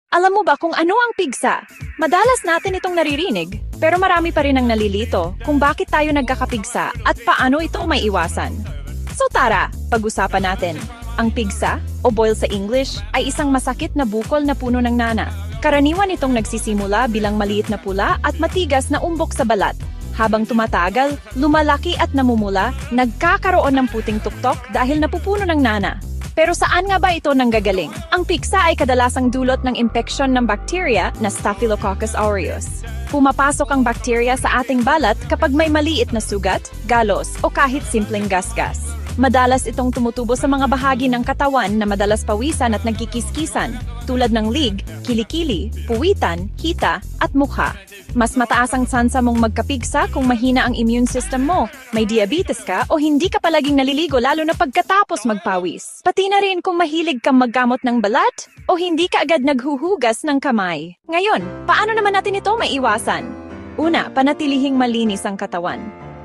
Alam mo ba kung ano ang pigsa? Madalas natin itong naririnig, pero marami pa rin ang nalilito kung bakit tayo nagkakapigsa at paano ito maiiwasan. So tara, pag-usapan natin. Ang pigsa, o boil sa English, ay isang masakit na bukol na puno ng nana. Karaniwan itong nagsisimula bilang maliit na pula at matigas na umbok sa balat. Habang tumatagal, lumalaki at namumula, nagkakaroon ng puting tuktok dahil napupuno ng nana. Pero saan nga ba ito nanggagaling? Ang pigsa ay kadalasang dulot ng impeksyon ng bakterya na Staphylococcus aureus. Pumapasok ang bakterya sa ating balat kapag may maliit na sugat, galos o kahit simpleng gasgas. Madalas itong tumutubo sa mga bahagi ng katawan na madalas pawisan at nagkikiskisan, tulad ng lig, kilikili, puwitan, hita, at mukha. Mas mataas ang tsansa mong magkapigsa kung mahina ang immune system mo, may diabetes ka o hindi ka palaging naliligo lalo na pagkatapos magpawis. Pati na rin kung mahilig kang maggamot ng balat o hindi ka agad naghuhugas ng kamay. Ngayon, paano naman natin ito maiwasan? Una, panatilihing malinis ang katawan.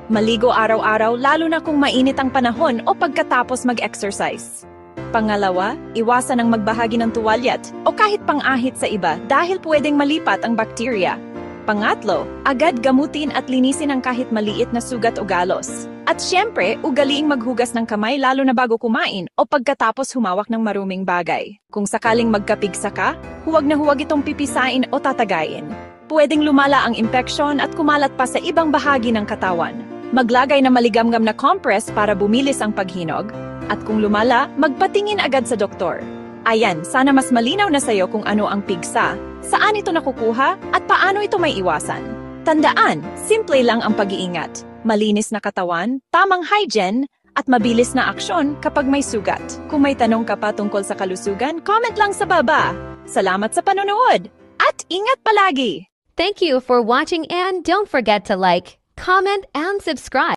Maligo araw-araw lalo na kung mainit ang panahon o pagkatapos mag-exercise. Pangalawa, iwasan ang magbahagi ng tuwalyat o kahit pang-ahit sa iba dahil pwedeng malipat ang bakterya. Pangatlo, agad gamutin at linisin ang kahit maliit na sugat o galos. At syempre, ugaliing maghugas ng kamay lalo na bago kumain o pagkatapos humawak ng maruming bagay. Kung sakaling magkapigsa ka, huwag na huwag itong pipisain o tatagayin. Pwedeng lumala ang impeksyon at kumalat pa sa ibang bahagi ng katawan. Maglagay na maligamgam na compress para bumilis ang paghinog. At kung lumala, magpatingin agad sa doktor. Ayan, sana mas malinaw na sa'yo kung ano ang pigsa, saan ito nakukuha, at paano ito may iwasan. Tandaan, simple lang ang pag-iingat. Malinis na katawan, tamang hygiene, at mabilis na aksyon kapag may sugat. Kung may tanong ka pa tungkol sa kalusugan, comment lang sa baba. Salamat sa panonood, at ingat palagi! Thank you for watching and don't forget to like, comment, and subscribe.